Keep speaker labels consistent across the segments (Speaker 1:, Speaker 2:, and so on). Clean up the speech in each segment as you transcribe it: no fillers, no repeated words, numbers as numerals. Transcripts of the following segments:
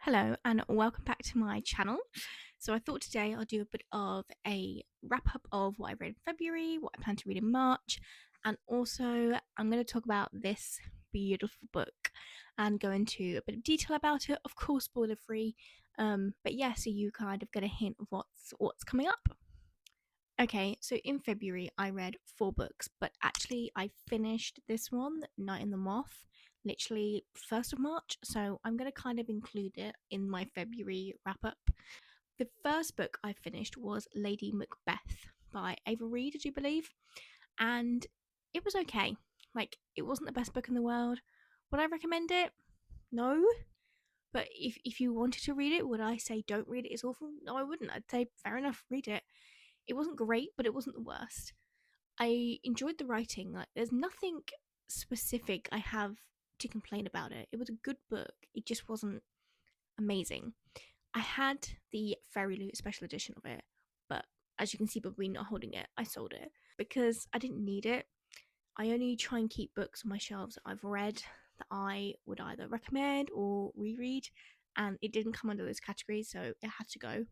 Speaker 1: Hello and welcome back to my channel. So I thought today I'll do a bit of a wrap up of what I read in February, what I plan to read in March, and also I'm going to talk about this beautiful book and go into a bit of detail about it, of course spoiler free. But yeah, so you kind of get a hint of what's coming up. Okay, so in February I read 4 books, but actually I finished this one, Night in the Moth, literally 1st of March, so I'm going to kind of include it in my February wrap up. The first book I finished was Lady Macbeth by Ava Reid, I do believe, and it was okay. Like, it wasn't the best book in the world. Would I recommend it? No. But if you wanted to read it, would I say don't read it? It's awful? No, I wouldn't. I'd say fair enough, read it. It wasn't great, but it wasn't the worst. I enjoyed the writing. Like, there's nothing specific I have to complain about it. It was a good book. It just wasn't amazing. I had the Fairy Loot special edition of it, but as you can see by me not holding it, I sold it because I didn't need it. I only try and keep books on my shelves that I've read that I would either recommend or reread, and it didn't come under those categories, so it had to go.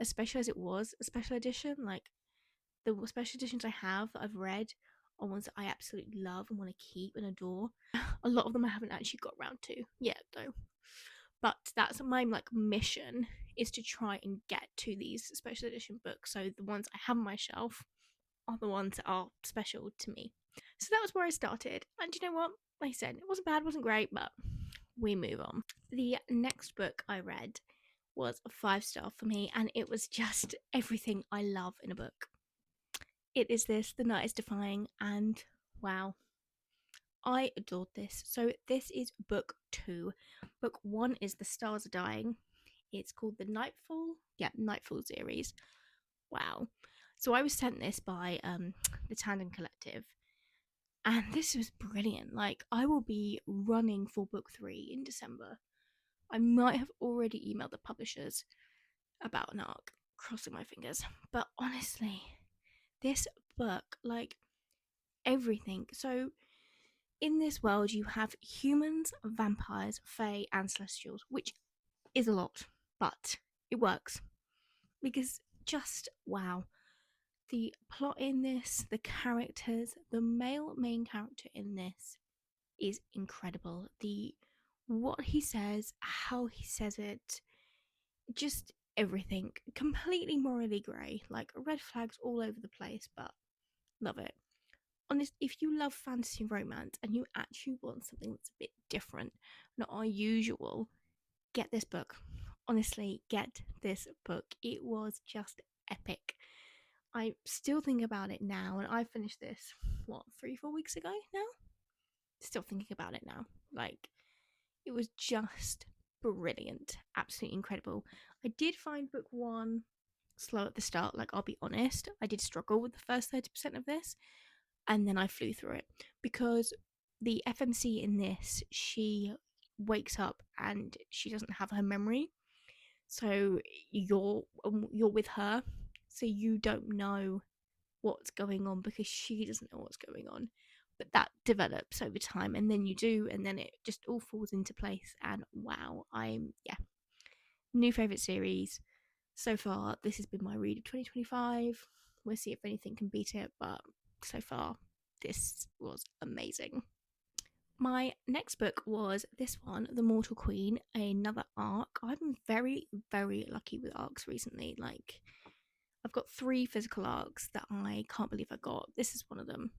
Speaker 1: Especially as it was a special edition, like the special editions I have that I've read are ones that I absolutely love and want to keep and adore. A lot of them I haven't actually got around to yet, though. But that's my mission is to try and get to these special edition books. So the ones I have on my shelf are the ones that are special to me. So that was where I started. And you know what? Like I said, it wasn't bad, wasn't great, but we move on. The next book I read was a 5-star for me, and it was just everything I love in a book. It is this, The Night is Defying, and wow, I adored this. So this is book 2. Book 1 is The Stars Are Dying. It's called the Nightfall series. Wow. So I was sent this by the Tandem Collective, and this was brilliant. Like, I will be running for book 3 in December. I might have already emailed the publishers about an arc, crossing my fingers. But honestly, this book, like, everything. So in this world, you have humans, vampires, fae, and celestials, which is a lot, but it works because just wow. The plot in this, the characters, the male main character in this is incredible. The what he says, how he says it, just everything. Completely morally grey, like red flags all over the place, but love it. Honest, if you love fantasy romance and you actually want something that's a bit different, not our usual, get this book. Honestly, get this book. It was just epic. I still think about it now, and I finished this, what, 3-4 weeks ago now? Still thinking about it now. Like, it was just brilliant. Absolutely incredible. I did find book 1 slow at the start, like, I'll be honest. I did struggle with the first 30% of this, and then I flew through it because the FMC in this, she wakes up and she doesn't have her memory, so you're with her, so you don't know what's going on because she doesn't know what's going on. But that develops over time, and then you do, and then it just all falls into place. And wow, new favorite series so far. This has been my read of 2025. We'll see if anything can beat it, but so far this was amazing. My next book was this one, The Mortal Queen, another arc. I've been very, very lucky with arcs recently. Like, I've got 3 physical arcs that I can't believe I got. This is one of them.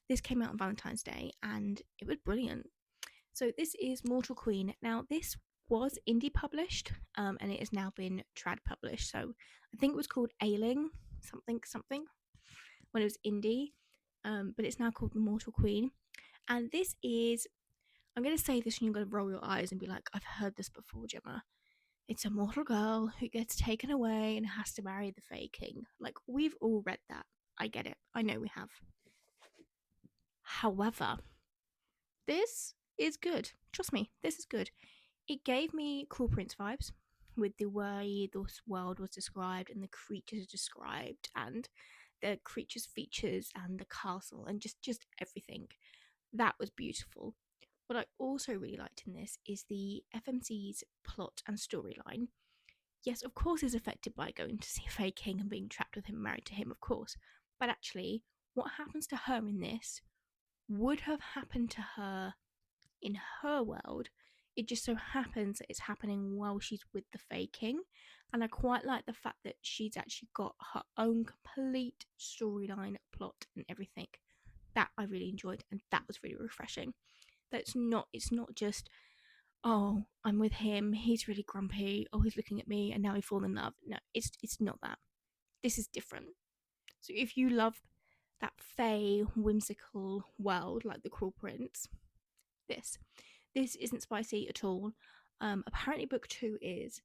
Speaker 1: This came out on Valentine's Day and it was brilliant. So this is Mortal Queen. Now, this was indie published, and it has now been trad published. So I think it was called Ailing something when it was indie, but it's now called The Mortal Queen. And this is, I'm going to say this and you're going to roll your eyes and be like, I've heard this before, Gemma. It's a mortal girl who gets taken away and has to marry the Fae King. Like, we've all read that. I get it. I know we have. However, this is good. Trust me, this is good. It gave me Cruel Prince vibes with the way this world was described and the creatures described and the creatures' features and the castle and just everything. That was beautiful. What I also really liked in this is the FMC's plot and storyline. Yes, of course, is affected by going to see Fae King and being trapped with him, married to him, of course. But actually, what happens to her in this would have happened to her in her world. It just so happens that it's happening while she's with the Fae King. And I quite like the fact that she's actually got her own complete storyline, plot, and everything. That I really enjoyed, and that was really refreshing. It's not just, oh, I'm with him, he's really grumpy, oh, he's looking at me, and now we fall in love. No, it's not that. This is different. So if you love that Fae whimsical world like the Cruel Prince, this isn't spicy at all. Apparently book two is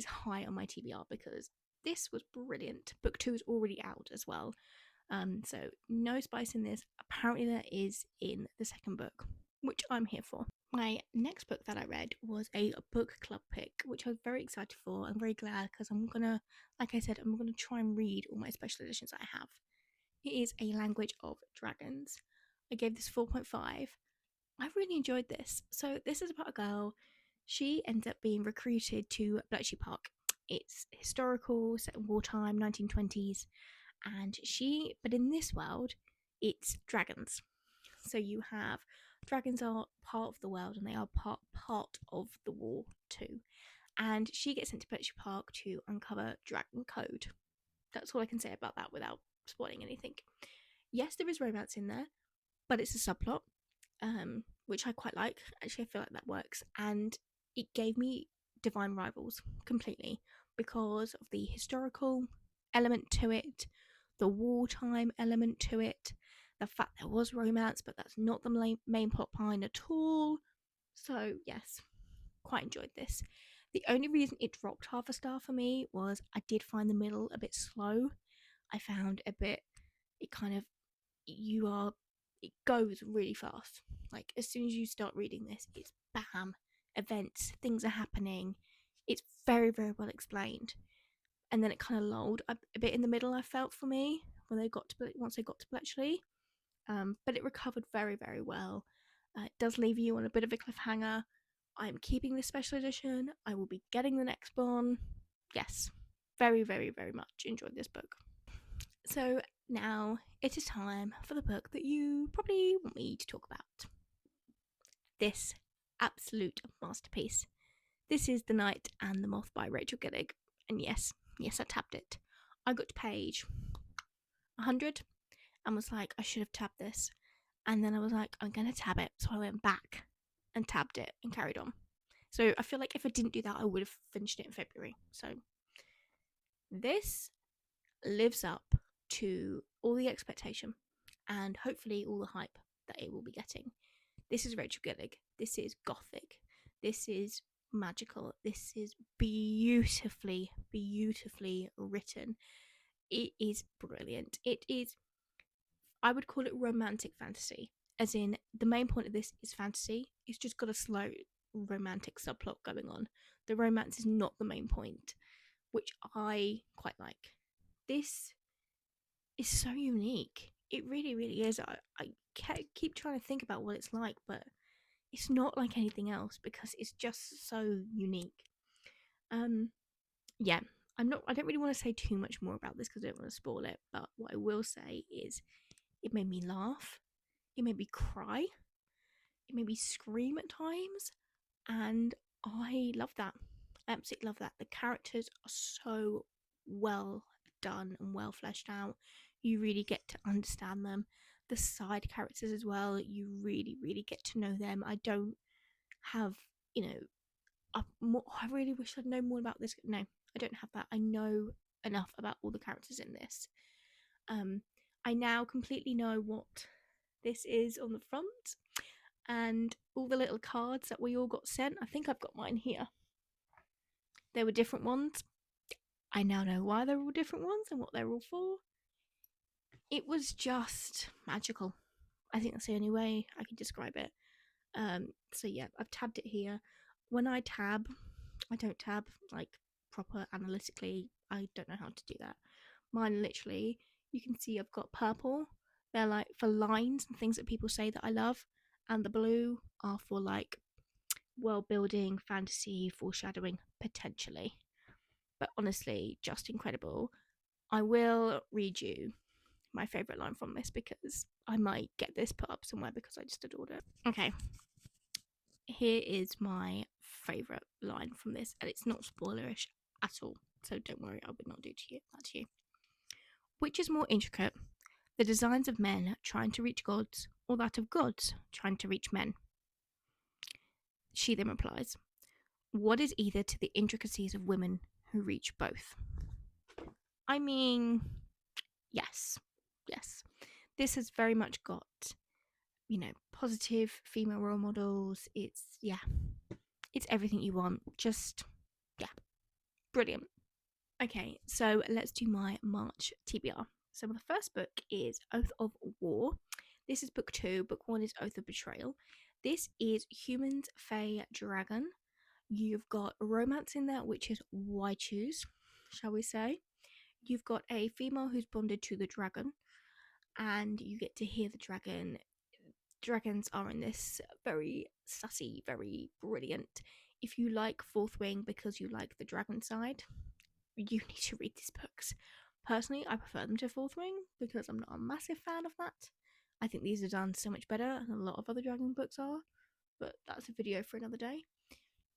Speaker 1: high on my TBR because this was brilliant. Book two is already out as well. So no spice in this. Apparently there is in the second book, which I'm here for. My next book that I read was a book club pick, which I was very excited for. I'm very glad because I'm gonna try and read all my special editions I have. It is A Language of Dragons. I gave this 4.5. I really enjoyed this. So this is about a girl. She ends up being recruited to Bletchley Park. It's historical, set in wartime, 1920s, but in this world, it's dragons. So you have dragons are part of the world and they are part of the war too. And she gets sent to Bletchley Park to uncover dragon code. That's all I can say about that without spoiling anything. Yes, there is romance in there, but it's a subplot, which I quite like. Actually, I feel like that works. And it gave me Divine Rivals completely because of the historical element to it, the wartime element to it, the fact there was romance, but that's not the main plot line at all. So, yes, quite enjoyed this. The only reason it dropped half a star for me was I did find the middle a bit slow. I found it goes really fast. Like, as soon as you start reading this, it's bam, events, things are happening. It's very, very well explained. And then it kind of lulled a bit in the middle, I felt, for me, once they got to Bletchley. But it recovered very, very well. It does leave you on a bit of a cliffhanger. I'm keeping this special edition. I will be getting the next one. Yes, very, very, very much enjoyed this book. So now it is time for the book that you probably want me to talk about. This absolute masterpiece. This is The Knight and the Moth by Rachel Gillig. And yes, I tabbed it. I got to page 100 and was like, I should have tabbed this. And then I was like, I'm going to tab it. So I went back and tabbed it and carried on. So I feel like if I didn't do that, I would have finished it in February. So this lives up to all the expectation and hopefully all the hype that it will be getting. This is Rachel Gillig. This is gothic. This is magical. This is beautifully, beautifully written. It is brilliant. It is, I would call it romantic fantasy, as in the main point of this is fantasy. It's just got a slow romantic subplot going on. The romance is not the main point, which I quite like. This is so unique. It really, really is. I keep trying to think about what it's like, but it's not like anything else because it's just so unique. Yeah, I don't really want to say too much more about this because I don't want to spoil it, but what I will say is it made me laugh, it made me cry, it made me scream at times, and I love that. I absolutely love that. The characters are so well done and well fleshed out. You really get to understand them. The side characters as well, you really, really get to know them. I don't have, I really wish I'd known more about this. No, I don't have that. I know enough about all the characters in this. I now completely know what this is on the front and all the little cards that we all got sent. I think I've got mine here. There were different ones. I now know why they're all different ones and what they're all for. It was just magical. I think that's the only way I can describe it. So yeah, I've tabbed it here. When I tab, I don't tab like proper analytically. I don't know how to do that. Mine literally, you can see I've got purple. They're like for lines and things that people say that I love. and the blue are for like world building, fantasy, foreshadowing, potentially. But honestly, just incredible. I will read you my favourite line from this because I might get this put up somewhere because I just adored it. Okay, here is my favourite line from this, and it's not spoilerish at all, so don't worry, I would not do that to you. Which is more intricate, the designs of men trying to reach gods, or that of gods trying to reach men? She then replies, what is either to the intricacies of women who reach both? I mean, yes. This has very much got, positive female role models. It's everything you want. Just, yeah, brilliant. Okay, so let's do my March TBR. So the first book is Oath of War. This is book 2. Book 1 is Oath of Betrayal. This is Humans, Fae, Dragon. You've got romance in there, which is why choose, shall we say. You've got a female who's bonded to the dragon, and you get to hear the dragon. Dragons are in this very sassy, very brilliant. If you like Fourth Wing because you like the dragon side, you need to read these books. Personally, I prefer them to Fourth Wing because I'm not a massive fan of that. I think these are done so much better than a lot of other dragon books are, but that's a video for another day.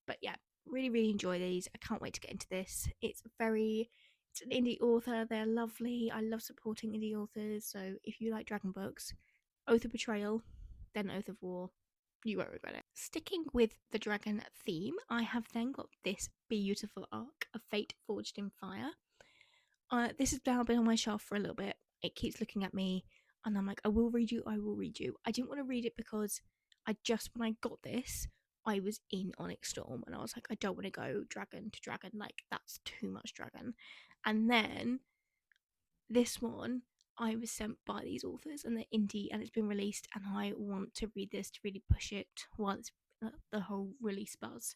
Speaker 1: But yeah, really enjoy these. I can't wait to get into this. It's an indie author. They're lovely. I love supporting indie authors. So if you like dragon books, Oath of Betrayal, then Oath of War, you won't regret it. Sticking with the dragon theme, I have then got this beautiful arc of Fate Forged in Fire. This has now been on my shelf for a little bit. It keeps looking at me, and I'm like, I will read you. I didn't want to read it because when I got this, I was in Onyx Storm, and I was like, I don't want to go dragon to dragon. Like, that's too much dragon. And then this one, I was sent by these authors, and they're indie, and it's been released, and I want to read this to really push it while it's the whole release buzz.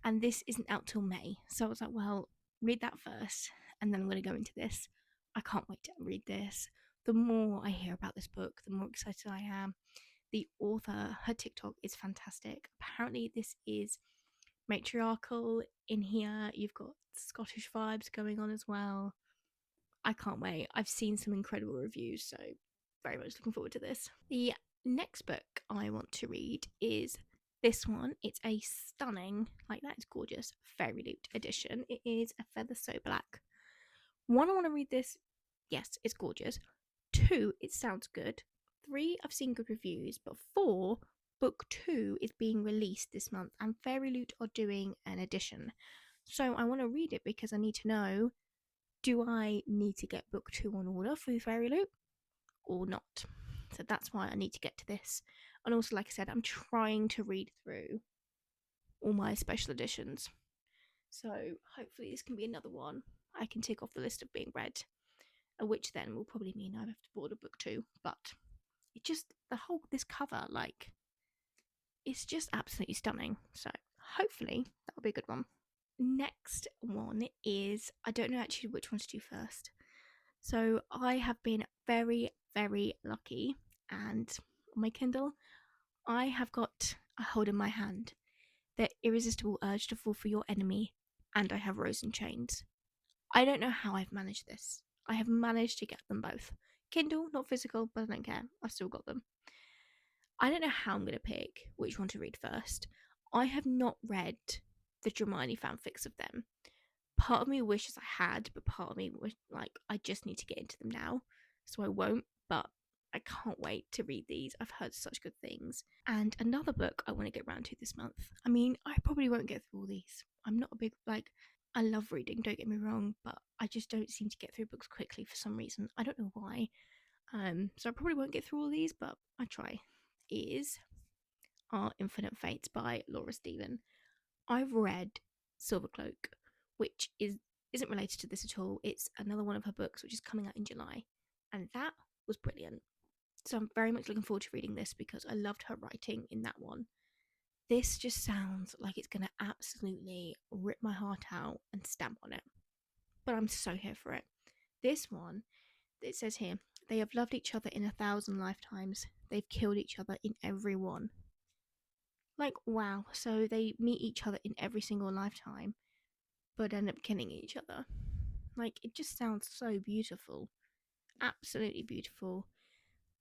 Speaker 1: And this isn't out till May, so I was like, well, read that first, and then I'm going to go into this. I can't wait to read this. The more I hear about this book, the more excited I am. The author, her TikTok is fantastic. Apparently, this is matriarchal in here. You've got Scottish vibes going on as well. I can't wait. I've seen some incredible reviews, so very much looking forward to this. The next book I want to read is this one. It's a stunning, like that is gorgeous, Fairy Loot edition. It is A Feather So Black. One, I want to read this. Yes, it's gorgeous. 2, it sounds good. 3, I've seen good reviews. But 4, book 2 is being released this month, and Fairy Loot are doing an edition. So I want to read it because I need to know, do I need to get book 2 on order for Fairy Loot or not? So that's why I need to get to this. And also, like I said, I'm trying to read through all my special editions. So hopefully this can be another one I can tick off the list of being read, which then will probably mean I have to order book 2. But it just, this cover, like, it's just absolutely stunning. So hopefully that'll be a good one. Next one is, I don't know actually which one to do first. So I have been very lucky, and on my Kindle I have got a hold in my hand, The Irresistible Urge to Fall for Your Enemy, and I have Rose in Chains. I don't know how I've managed this. I have managed to get them both. Kindle, not physical, but I don't care. I've still got them. I don't know how I'm going to pick which one to read first. I have not read the Dramione fanfics of them. Part of me wishes I had, but part of me was like, I just need to get into them now, so I won't. But I can't wait to read these. I've heard such good things. And another book I want to get around to this month. I mean, I probably won't get through all these. I'm not a big, I love reading, don't get me wrong, but I just don't seem to get through books quickly for some reason. I don't know why. So I probably won't get through all these, but I try. Is Our Infinite Fates by Laura Stephen. I've read Silvercloak, which isn't related to this at all. It's another one of her books, which is coming out in July, and that was brilliant. So I'm very much looking forward to reading this because I loved her writing in that one. This just sounds like it's going to absolutely rip my heart out and stamp on it. But I'm so here for it. This one, it says here, They have loved each other in 1,000 lifetimes. They've killed each other in every one. Like, wow. So they meet each other in every single lifetime, but end up killing each other. Like, it just sounds so beautiful. Absolutely beautiful.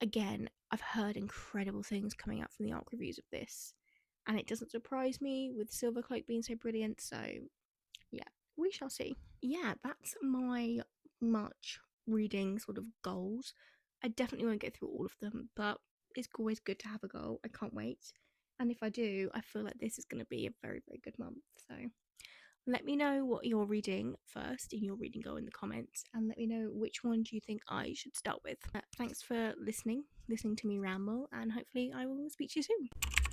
Speaker 1: Again, I've heard incredible things coming out from the ARC reviews of this, and it doesn't surprise me with Silvercloak being so brilliant, so yeah, we shall see. Yeah, that's my March reading sort of goals. I definitely won't get through all of them, but it's always good to have a goal. I can't wait. And if I do, I feel like this is going to be a very, very good month. So let me know what you're reading first in your reading goal in the comments, and let me know which one do you think I should start with. Thanks for listening to me ramble, and hopefully I will speak to you soon.